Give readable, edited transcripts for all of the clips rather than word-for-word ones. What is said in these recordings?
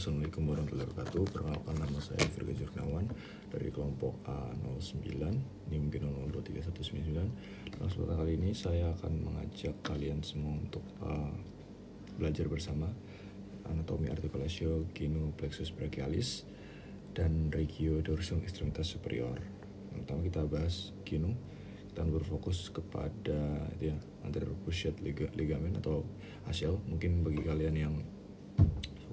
Assalamualaikum warahmatullahi wabarakatuh. Perkenalkan, nama saya Virga Jurnawan dari kelompok A09, NIM B002319. Dalam kesempatan kali ini saya akan mengajak kalian semua untuk belajar bersama anatomi artikulasio genu-plexus brachialis dan regio dorsum extremitas superior. Yang pertama kita bahas genu. Kita berfokus kepada anterior cruciate ligament atau ACL. Mungkin bagi kalian yang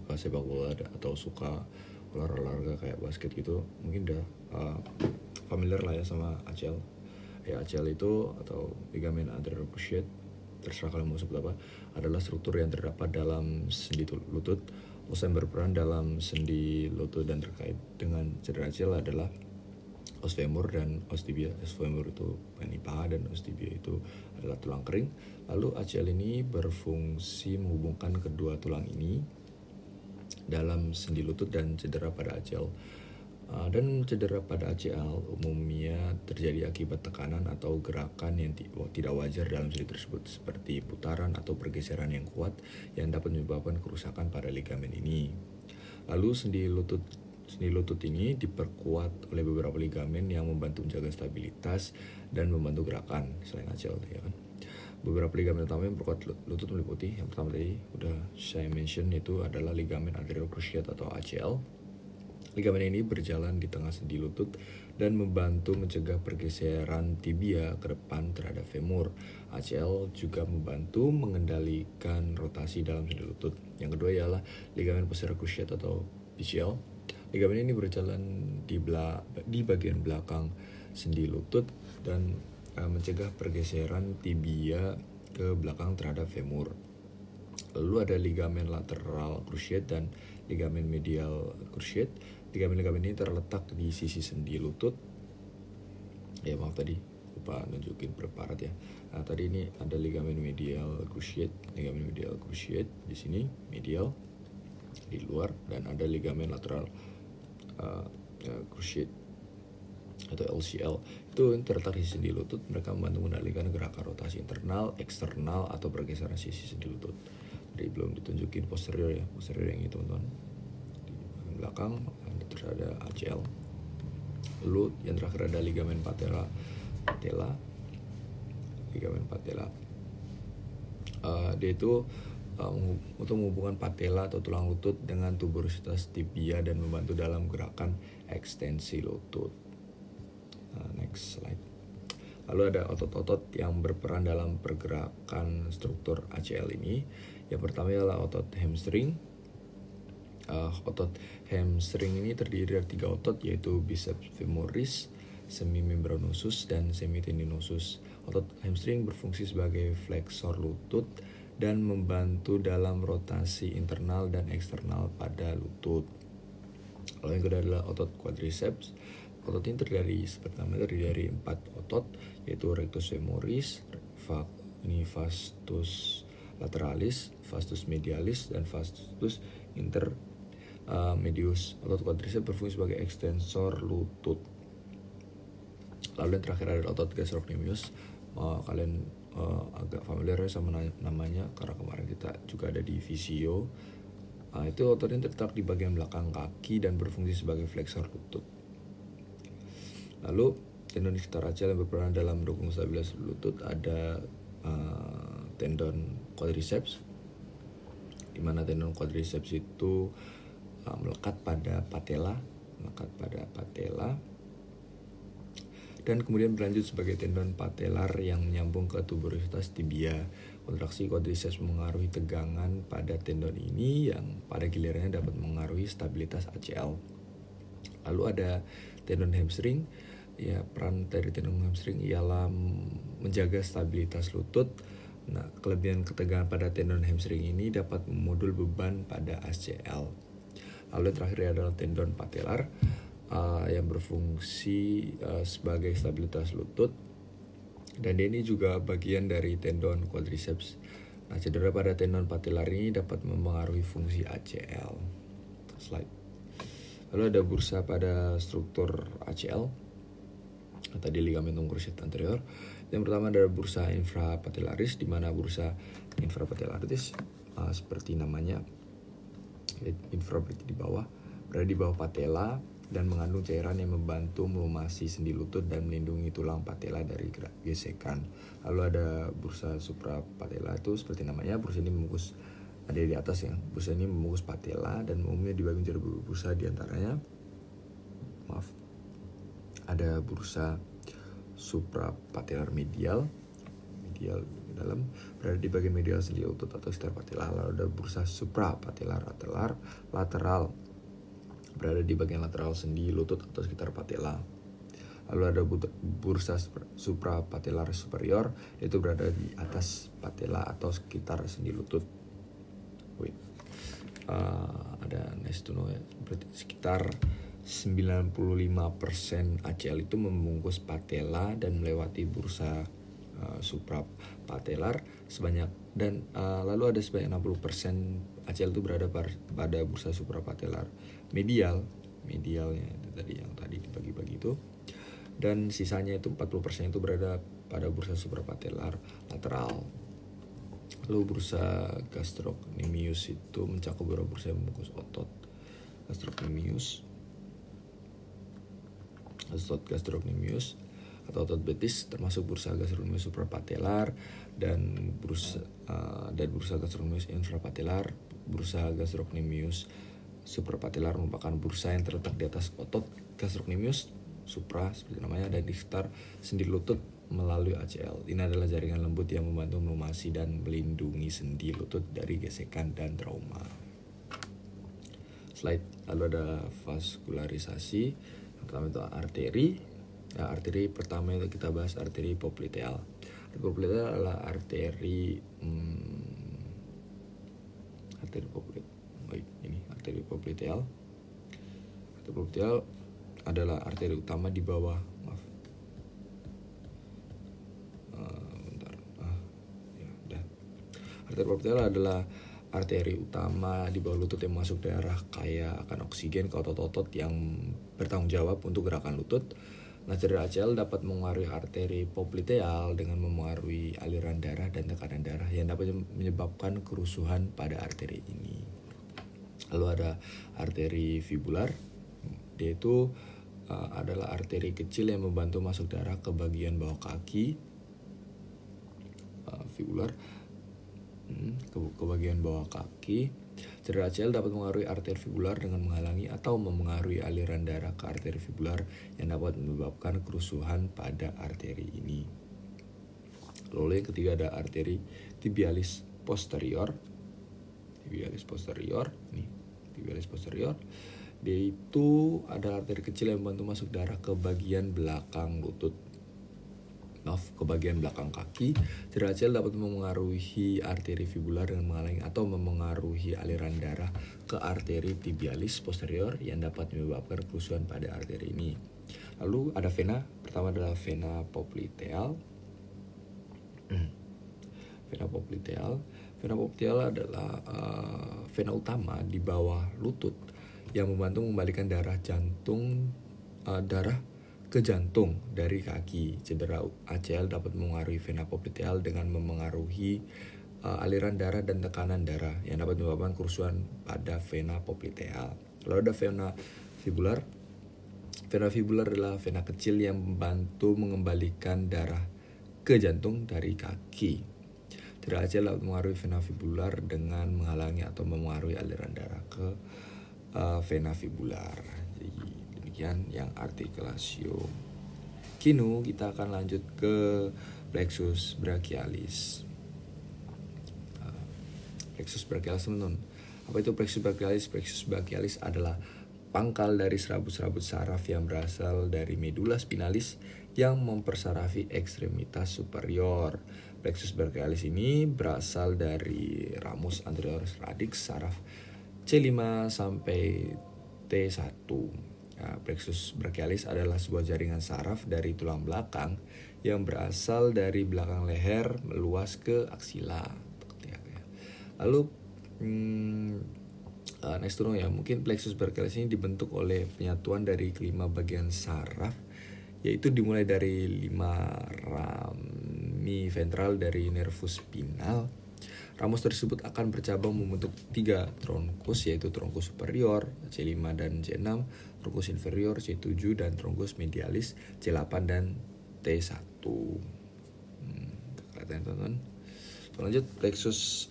suka sepak bola atau suka olahraga kayak basket gitu, mungkin udah familiar lah ya sama ACL. ACL itu atau ligamen anterior cruciate, terserah kalian mau sebut apa, adalah struktur yang terdapat dalam sendi lutut. Os yang berperan dalam sendi lutut dan terkait dengan cedera ACL adalah os femur dan os tibia. Os femur itu ini paha dan os tibia itu adalah tulang kering. Lalu ACL ini berfungsi menghubungkan kedua tulang ini dalam sendi lutut dan cedera pada ACL. Dan cedera pada ACL umumnya terjadi akibat tekanan atau gerakan yang tidak wajar dalam sendi tersebut, seperti putaran atau pergeseran yang kuat yang dapat menyebabkan kerusakan pada ligamen ini. Lalu sendi lutut ini diperkuat oleh beberapa ligamen yang membantu menjaga stabilitas dan membantu gerakan selain ACL, ya kan. Beberapa ligamen utama yang memperkuat lutut meliputi, yang pertama tadi udah saya mention, itu adalah ligamen anterior cruciate atau ACL. Ligamen ini berjalan di tengah sendi lutut dan membantu mencegah pergeseran tibia ke depan terhadap femur. ACL juga membantu mengendalikan rotasi dalam sendi lutut. Yang kedua ialah ligamen posterior cruciate atau PCL. Ligamen ini berjalan di bagian belakang sendi lutut dan mencegah pergeseran tibia ke belakang terhadap femur. Lalu ada ligamen lateral cruciate dan ligamen medial cruciate. Ligamen ini terletak di sisi sendi lutut. Ya maaf tadi lupa nunjukin preparat ya. Nah tadi ini ada ligamen medial cruciate. Ligamen medial cruciate di sini medial di luar, dan ada ligamen lateral cruciate atau LCL, itu terletak di sendi lutut. Mereka membantu mengendalikan gerakan rotasi internal, eksternal, atau pergeseran sisi sendi lutut. Jadi belum ditunjukin posterior ya, posterior yang ini teman-teman. Di bagian belakang terus ada ACL. Lalu yang terakhir ada ligamen patella. Ligamen patella. Dia itu untuk menghubungkan patella atau tulang lutut dengan tuberositas tibia dan membantu dalam gerakan ekstensi lutut. Next slide. Lalu ada otot-otot yang berperan dalam pergerakan struktur ACL ini. Yang pertama adalah otot hamstring. Otot hamstring ini terdiri dari 3 otot, yaitu biceps femoris, semimembranosus, dan semitendinosus. Otot hamstring berfungsi sebagai fleksor lutut dan membantu dalam rotasi internal dan eksternal pada lutut. Lalu yang kedua adalah otot quadriceps. Otot ini terdiri dari 4 otot, yaitu rectus femoris, vastus lateralis, vastus medialis, dan vastus intermedius. Otot quadriceps berfungsi sebagai ekstensor lutut. Lalu yang terakhir adalah otot gastrocnemius. Kalian agak familiar sama namanya karena kemarin kita juga ada di visio. Itu otot ini terletak di bagian belakang kaki dan berfungsi sebagai fleksor lutut. Lalu tendon di sekitar ACL yang berperan dalam mendukung stabilitas lutut ada tendon quadriceps, di mana tendon quadriceps itu melekat pada patella, dan kemudian berlanjut sebagai tendon patellar yang menyambung ke tuberositas tibia. Kontraksi quadriceps mengaruhi tegangan pada tendon ini yang pada gilirannya dapat mengaruhi stabilitas ACL. Lalu ada tendon hamstring. Ya, peran dari tendon hamstring ialah menjaga stabilitas lutut. Nah, kelebihan ketegangan pada tendon hamstring ini dapat memodul beban pada ACL. Lalu yang terakhir adalah tendon patellar yang berfungsi sebagai stabilitas lutut, dan ini juga bagian dari tendon quadriceps. Nah, cedera pada tendon patellar ini dapat mempengaruhi fungsi ACL. Slide. Lalu ada bursa pada struktur ACL. Tadi ligamentum cruciate anterior. Yang pertama adalah bursa infrapatellaris, di mana bursa infrapatellaris seperti namanya Infravertebrate di bawah, berada di bawah patella dan mengandung cairan yang membantu melumasi sendi lutut dan melindungi tulang patella dari gesekan. Lalu ada bursa suprapatella, itu seperti namanya, bursa ini membungkus, ada di atas ya. Bursa ini membungkus patella dan umumnya dibagi menjadi bursa, diantaranya ada bursa suprapatellar medial di dalam, berada di bagian medial sendi lutut atau sekitar patella. Lalu ada bursa suprapatellar lateral, berada di bagian lateral sendi lutut atau sekitar patella. Lalu ada bursa suprapatellar superior, itu berada di atas patella atau sekitar sendi lutut. Ada next to know ya, berarti sekitar 95% ACL itu membungkus patella dan melewati bursa suprapatellar sebanyak, dan lalu ada sebanyak 60% ACL itu berada pada bursa suprapatellar medialnya itu tadi yang tadi dibagi-bagi itu, dan sisanya itu 40% itu berada pada bursa suprapatellar lateral. Lalu bursa gastrocnemius itu mencakup beberapa bursa yang membungkus otot gastrocnemius atau otot betis, termasuk bursa gastrocnemius suprapatellar dan bursa gastrocnemius infrapatellar. Bursa gastrocnemius suprapatellar merupakan bursa yang terletak di atas otot gastrocnemius supra seperti namanya dan di sekitar sendi lutut melalui ACL. Ini adalah jaringan lembut yang membantu melumasi dan melindungi sendi lutut dari gesekan dan trauma. Slide. Lalu ada vaskularisasi. Yang pertama itu arteri. Ya, arteri pertama itu kita bahas arteri popliteal. Arteri popliteal adalah arteri popliteal. Arteri popliteal adalah arteri utama di bawah Arteri popliteal adalah arteri utama di bawah lutut yang masuk darah kaya akan oksigen ke otot-otot yang bertanggung jawab untuk gerakan lutut. Nah, cedera ACL dapat mengaruhi arteri popliteal dengan memengaruhi aliran darah dan tekanan darah yang dapat menyebabkan kerusuhan pada arteri ini. Lalu ada arteri fibular, yaitu adalah arteri kecil yang membantu masuk darah ke bagian bawah kaki. Fibular ke bagian bawah kaki. Cedera ACL dapat mengaruhi arteri fibular dengan menghalangi atau memengaruhi aliran darah ke arteri fibular yang dapat menyebabkan kerusuhan pada arteri ini. Lalu yang ketiga ada arteri tibialis posterior. Tibialis posterior. Dia itu adalah arteri kecil yang membantu masuk darah ke bagian belakang lutut. Ke bagian belakang kaki. Cedera ACL dapat memengaruhi arteri fibular dengan menghalangi atau memengaruhi aliran darah ke arteri tibialis posterior yang dapat menyebabkan kerusuhan pada arteri ini. Lalu ada vena. Pertama adalah vena popliteal. Vena popliteal adalah vena utama di bawah lutut yang membantu mengembalikan darah ke jantung dari kaki. Cedera ACL dapat mengaruhi vena popliteal dengan memengaruhi aliran darah dan tekanan darah yang dapat menyebabkan kerusuhan pada vena popliteal. Lalu ada vena fibular. Vena fibular adalah vena kecil yang membantu mengembalikan darah ke jantung dari kaki. Cedera ACL dapat mengaruhi vena fibular dengan menghalangi atau memengaruhi aliran darah ke vena fibular. Jadi demikian yang artikulatio. Kini kita akan lanjut ke plexus brachialis. Plexus brachialis teman-teman. Apa itu plexus brachialis? Plexus brachialis adalah pangkal dari serabut-serabut saraf yang berasal dari medula spinalis yang mempersarafi ekstremitas superior. Plexus brachialis ini berasal dari ramus anterioris radix saraf C5 sampai T1. Nah, plexus brachialis adalah sebuah jaringan saraf dari tulang belakang yang berasal dari belakang leher meluas ke aksila. Lalu next to know ya, mungkin plexus brachialis ini dibentuk oleh penyatuan dari kelima bagian saraf, yaitu dimulai dari 5 rami ventral dari nervus spinal, Ramus tersebut akan bercabang membentuk 3 trunkus, yaitu trunkus superior C5 dan C6, trunkus inferior C7, dan trunkus medialis C8 dan T1. Kelihatan teman-teman. Lanjut, plexus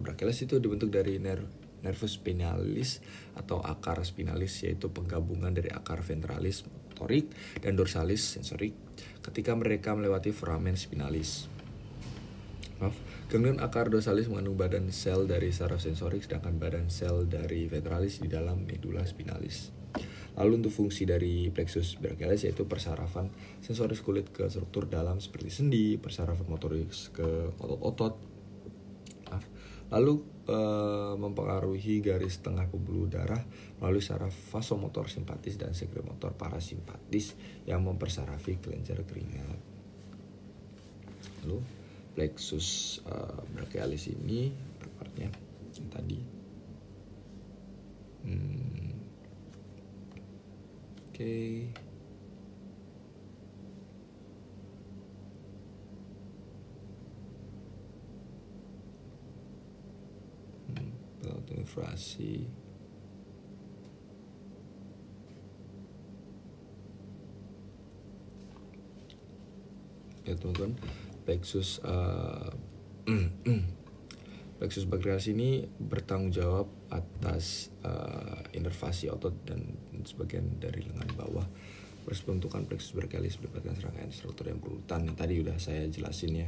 brachialis itu dibentuk dari nervus spinalis atau akar spinalis, yaitu penggabungan dari akar ventralis motorik dan dorsalis sensorik ketika mereka melewati foramen spinalis. Gangglion akar dorsalis mengandung badan sel dari saraf sensorik, sedangkan badan sel dari ventralis di dalam medula spinalis. Lalu untuk fungsi dari plexus brachialis yaitu persarafan sensoris kulit ke struktur dalam seperti sendi, persarafan motoris ke otot-otot. Lalu mempengaruhi garis tengah pembuluh darah melalui saraf vasomotor simpatis dan sekremotor parasimpatis yang mempersarafi kelenjar keringat. Lalu plexus brachialis ini partnya yang tadi. Oke. Infrasi. Ya teman-teman, plexus plexus brachialis ini bertanggung jawab atas inervasi otot dan sebagian dari lengan bawah. Proses pembentukan plexus brachialis melibatkan serangkaian struktur yang berurutan yang tadi udah saya jelasin ya.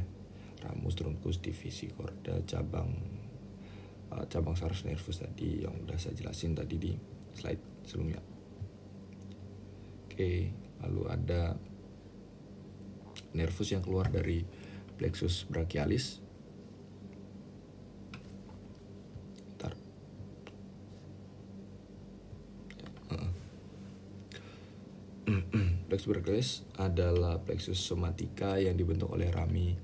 Ramus, trunkus, divisi, korda, cabang saraf nervus tadi yang udah saya jelasin tadi di slide sebelumnya. Oke, lalu ada nervus yang keluar dari plexus brachialis. Plexus brachialis adalah plexus somatica yang dibentuk oleh rami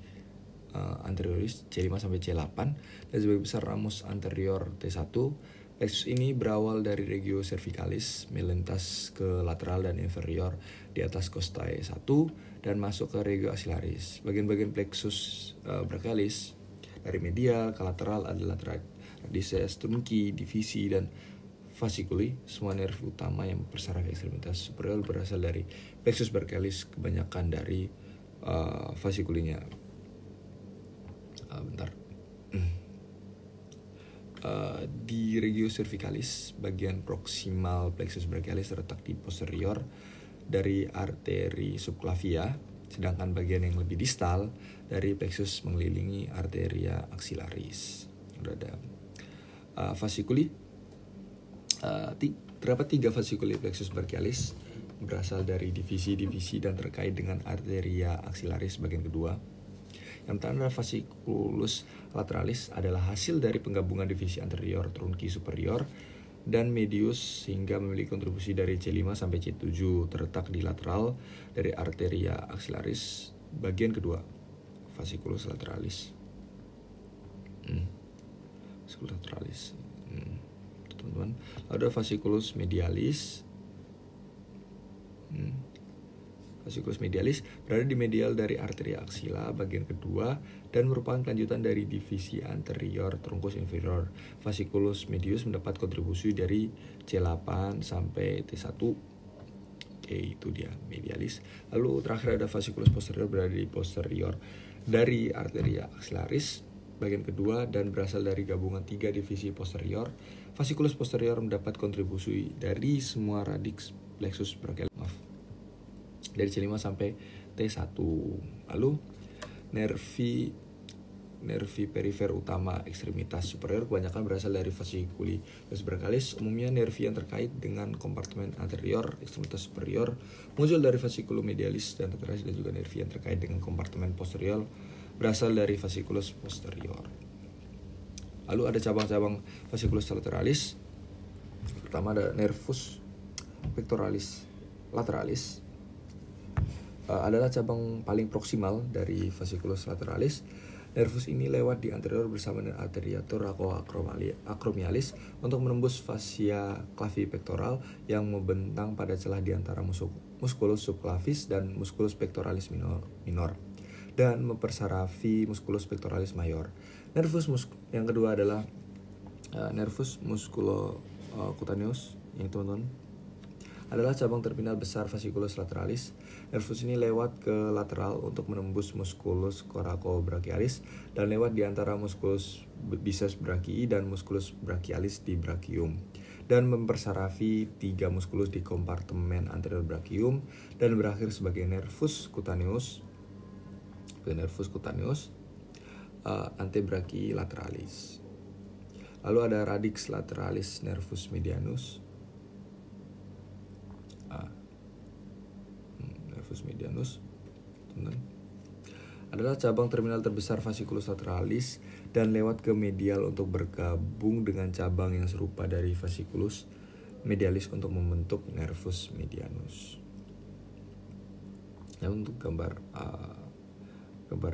anterioris C5 sampai C8 dan sebagai besar ramus anterior T1. Plexus ini berawal dari regio cervicalis, melintas ke lateral dan inferior di atas costae 1 dan masuk ke regio axillaris. Bagian-bagian plexus brachialis dari medial ke lateral adalah radices, trunci, divisi, dan fasciculi. Semua nerv utama yang mempersarafi ekstremitas superior berasal dari plexus brachialis, kebanyakan dari fasciculinya. Di regio cervicalis, bagian proksimal plexus brachialis terletak di posterior dari arteri subclavia, sedangkan bagian yang lebih distal dari plexus mengelilingi arteria axillaris. Udah ada fasciculi. Terdapat 3 fasciculi plexus brachialis, berasal dari divisi-divisi dan terkait dengan arteria axillaris bagian kedua. Yang pertama, fasciculus lateralis adalah hasil dari penggabungan divisi anterior, trunci superior, dan medius sehingga memiliki kontribusi dari C5 sampai C7, terletak di lateral dari arteria axillaris bagian kedua. Fasciculus lateralis. Fasciculus lateralis. Teman-teman, ada fasciculus medialis. Fasciculus medialis berada di medial dari arteria axilla bagian kedua dan merupakan kelanjutan dari divisi anterior trunkus inferior. Fasciculus medius mendapat kontribusi dari C8 sampai T1. Oke, itu dia medialis. Lalu terakhir ada fasciculus posterior berada di posterior dari arteria axillaris bagian kedua dan berasal dari gabungan 3 divisi posterior. Fasciculus posterior mendapat kontribusi dari semua radix plexus brachialis. Dari C5 sampai T1. Lalu nervi perifer utama ekstremitas superior kebanyakan berasal dari fasciculi brachialis. Umumnya nervi yang terkait dengan kompartemen anterior ekstremitas superior muncul dari fasciculus medialis dan lateralis, dan juga nervi yang terkait dengan kompartemen posterior berasal dari fasciculus posterior. Lalu ada cabang-cabang fasciculus lateralis. Pertama ada nervus pectoralis lateralis. Adalah cabang paling proksimal dari fasciculus lateralis. Nervus ini lewat di anterior bersama dengan arteria thoracoacromialis untuk menembus fascia clavipectoral yang membentang pada celah di antara musculus subclavis dan musculus pectoralis minor dan mempersarafi musculus pectoralis mayor. Yang kedua adalah nervus musculocutaneus, yang teman-teman adalah cabang terminal besar fasciculus lateralis. Nervus ini lewat ke lateral untuk menembus musculus coracobrachialis dan lewat di antara musculus biceps brachii dan musculus brachialis di brachium, dan mempersarafi 3 muskulus di kompartemen anterior brachium dan berakhir sebagai nervus cutaneus antebrachii lateralis. Lalu ada radix lateralis nervus medianus. Nervus medianus adalah cabang terminal terbesar fasciculus lateralis dan lewat ke medial untuk bergabung dengan cabang yang serupa dari fasciculus medialis untuk membentuk nervus medianus. Nah, untuk gambar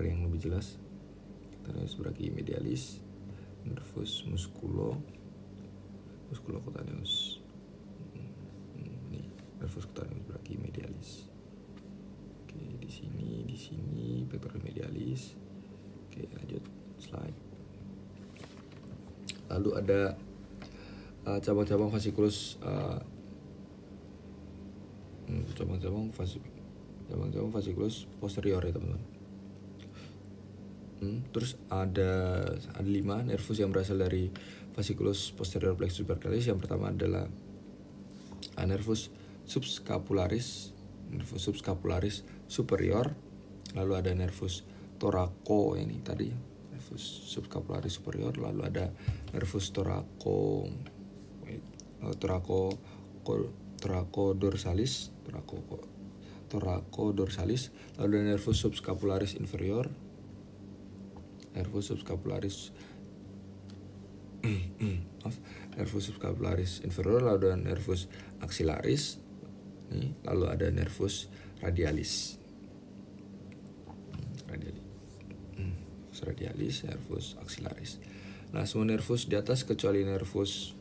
yang lebih jelas, nervus brachii medialis, nervus musculocutaneus. Ini nervus cutaneus brachii medialis. Oke, di sini pectoralis medialis. Oke, lanjut slide. Lalu ada cabang-cabang fasciculus fasciculus posterior ya teman-teman. Terus ada 5 nervus yang berasal dari fasciculus posterior plexus brachialis. Yang pertama adalah nervus subscapularis superior. Lalu ada nervus thoraco, ini tadi nervus subscapularis superior. Lalu ada nervus thoraco dorsalis. Lalu ada nervus subscapularis inferior. Nervus subscapularis inferior. Lalu ada nervus axillaris. Lalu ada nervus radialis. Nervus axillaris. Nah, semua nervus di atas kecuali nervus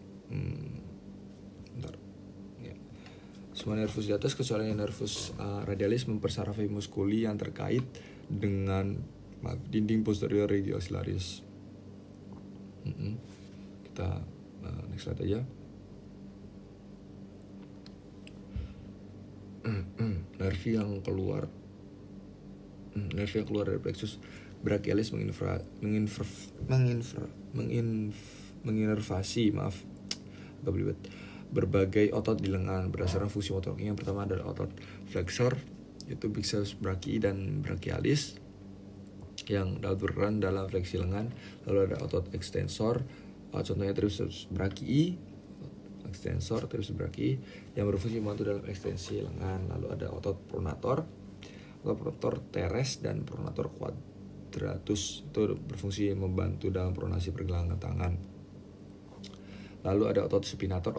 radialis mempersarafi muskuli yang terkait dengan dinding posterior regio axillaris. Kita next slide aja. Nervi yang keluar dari plexus brachialis menginervasi berbagai otot di lengan berdasarkan fungsi motoriknya. Yang pertama adalah otot flexor, yaitu biceps brachii dan brachialis yang dapat berperan dalam fleksi lengan. Lalu ada otot extensor, contohnya triceps brachii, yang berfungsi membantu dalam ekstensi lengan. Lalu ada otot pronator teres dan pronator quadratus, itu berfungsi membantu dalam pronasi pergelangan tangan. Lalu ada otot supinator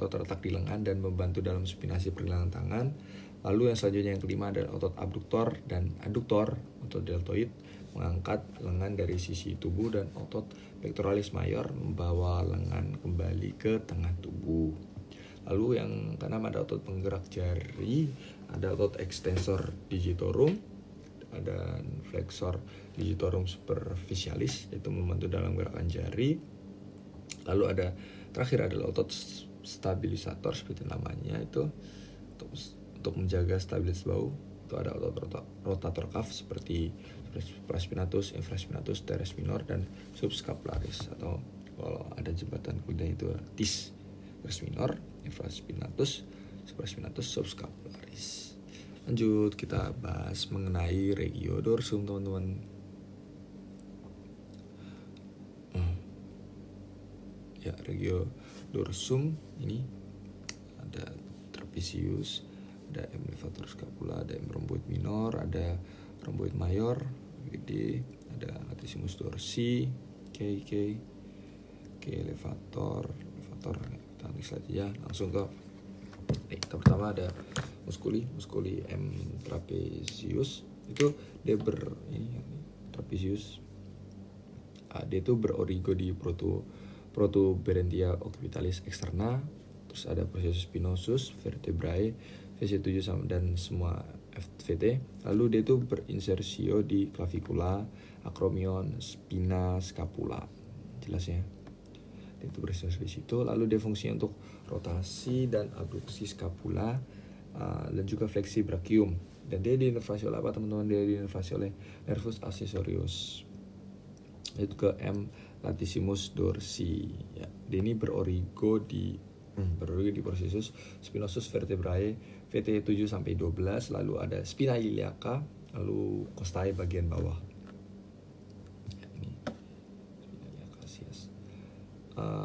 terletak di lengan dan membantu dalam supinasi pergelangan tangan. Lalu yang selanjutnya yang kelima adalah otot abduktor dan aduktor, otot deltoid mengangkat lengan dari sisi tubuh, dan otot pectoralis major membawa lengan kembali ke tengah tubuh. Lalu yang keenam ada otot penggerak jari, ada otot extensor digitorum, ada flexor digitorum superficialis, yaitu membantu dalam gerakan jari. Lalu ada terakhir adalah otot stabilisator, seperti namanya itu untuk menjaga stabilitas bahu. Itu ada otot rotator cuff seperti supraspinatus, infraspinatus, teres minor, dan subscapularis, atau kalau ada jembatan kuda itu tis, teres minor, infraspinatus, supraspinatus, subscapularis. Lanjut, kita bahas mengenai regio dorsum, teman-teman. Ya, regio dorsum ini ada trapezius, ada M levator scapula, ada M rhomboid minor, ada rhomboid mayor, gede, ada latissimus dorsi, K levator. Kita next aja ya, langsung ke kita pertama ada muskuli M trapezius. Itu dia trapezius. Dia itu berorigo di protuberantia occipitalis externa. Terus ada processus spinosus, vertebrae, VC7 dan semua FVT. Lalu dia itu berinsersio di clavicula, acromion, spina, scapula. Jelas ya. Dia itu berinsersio di situ. Lalu dia fungsinya untuk rotasi dan abduksi scapula dan juga fleksi brachium. Dan dia diinervasi oleh apa teman-teman? Dia diinervasi oleh nervus accessorius, yaitu ke M latissimus dorsi. Ya, dia ini berorigo di processus spinosus vertebrae VT7 sampai 12, lalu ada spina iliaca, lalu costae bagian bawah. Ya, ini spina iliaca sias.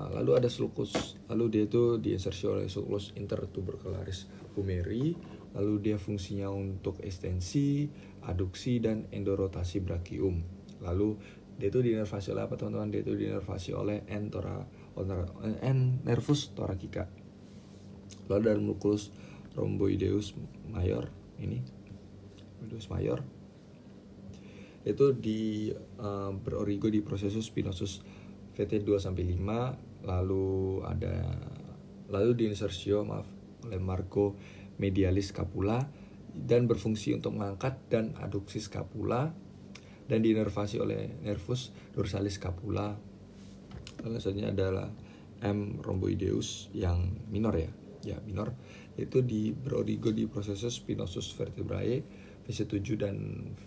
Lalu ada sulcus, lalu dia itu diinsersio oleh sulcus intertubercularis humeri, lalu dia fungsinya untuk ekstensi, aduksi dan endorotasi brachium. Lalu dia itu diinervasi oleh apa teman-teman? Dia itu diinervasi oleh nervus thoracica. Lalu ada nucleus rhomboideus mayor, ini rhomboideus mayor itu berorigo di processus spinosus VT2 sampai 5, lalu diinsersio oleh margo medialis scapula dan berfungsi untuk mengangkat dan aduksi scapula, dan diinervasi oleh nervus dorsalis scapula. Lalu selanjutnya adalah M rhomboideus yang minor ya minor, itu berorigo di processus spinosus vertebrae VC7 dan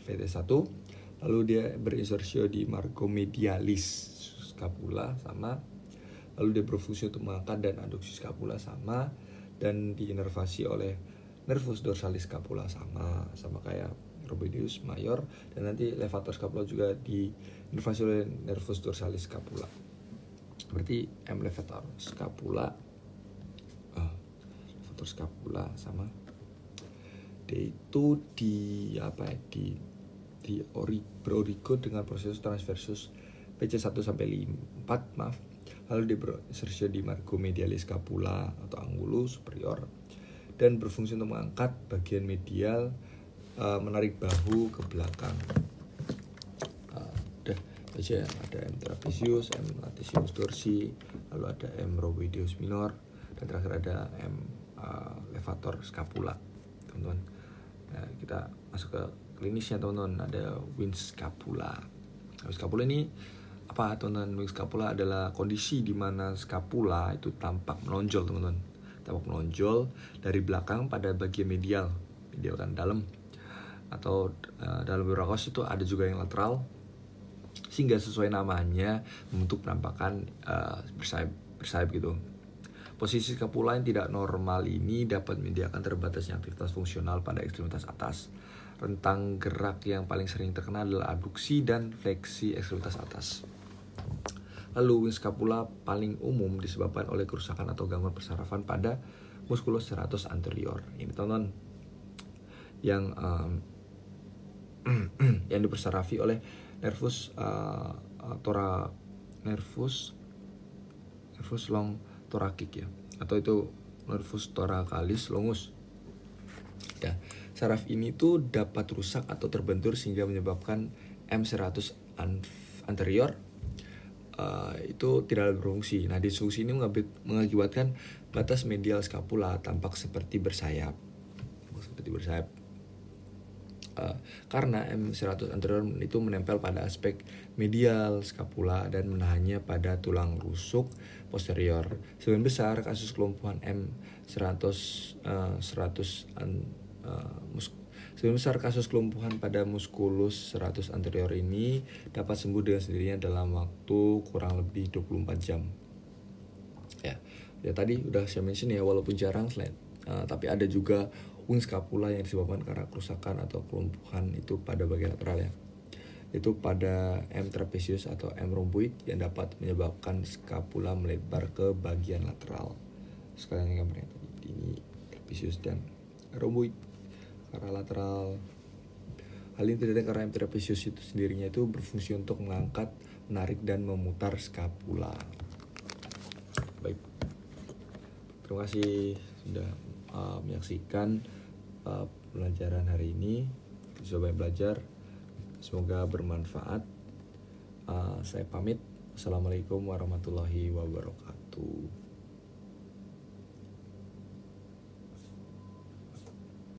VT1. Lalu dia berinsersio di margo medialis scapula sama, lalu dia berfungsi untuk mengangkat dan aduksi scapula sama, dan diinervasi oleh nervus dorsalis scapula sama kayak rhomboideus mayor, dan nanti levator scapula juga diinervasi oleh nervus dorsalis scapula. Berarti M levator scapula sama dia itu berorigo dengan proses transversus PC1 sampai 4, lalu dia berinsersio di margo medialis scapula atau angulus superior, dan berfungsi untuk mengangkat bagian medial, menarik bahu ke belakang. Aja ada M trapezius, M latissimus dorsi, lalu ada M rhomboideus minor, dan terakhir ada M levator scapula, teman-teman. Nah, kita masuk ke klinisnya, teman-teman. Ada Wing's scapula. Wing's scapula ini apa, teman-teman? Wing's scapula adalah kondisi di mana scapula itu tampak menonjol, teman-teman. Tampak menonjol dari belakang pada bagian medial kan dalam, atau dalam beberapa kasus itu ada juga yang lateral, sehingga sesuai namanya membentuk penampakan bersayap gitu. Posisi scapula yang tidak normal ini dapat menyediakan terbatasnya aktivitas fungsional pada ekstremitas atas. Rentang gerak yang paling sering terkena adalah abduksi dan fleksi ekstremitas atas. Lalu wing scapula paling umum disebabkan oleh kerusakan atau gangguan persarafan pada musculus serratus anterior. Ini teman-teman yang yang dipersarafi oleh nervus long thoracic ya, atau itu nervus thoracalis longus. Ya, saraf ini tuh dapat rusak atau terbentur sehingga menyebabkan M100 anterior itu tidak berfungsi. Nah, disfungsi ini mengakibatkan batas medial scapula tampak seperti bersayap. Karena M100 anterior itu menempel pada aspek medial scapula dan menahannya pada tulang rusuk posterior. Sebagian besar kasus kelumpuhan sebagian besar kasus kelumpuhan pada musculus serratus anterior ini dapat sembuh dengan sendirinya dalam waktu kurang lebih 24 jam. Ya tadi udah saya mention ya, walaupun jarang tapi ada juga wing scapula yang disebabkan karena kerusakan atau kelumpuhan itu pada bagian lateral ya. Itu pada M trapezius atau M rhomboid yang dapat menyebabkan scapula melebar ke bagian lateral. Sekarang yang gambarnya tadi, ini trapezius dan rhomboid karena lateral. Hal ini terjadi karena M trapezius itu sendirinya itu berfungsi untuk mengangkat, menarik dan memutar scapula. Baik. Terima kasih sudah menyaksikan pelajaran hari ini. Coba belajar, semoga bermanfaat. Saya pamit. Assalamualaikum warahmatullahi wabarakatuh.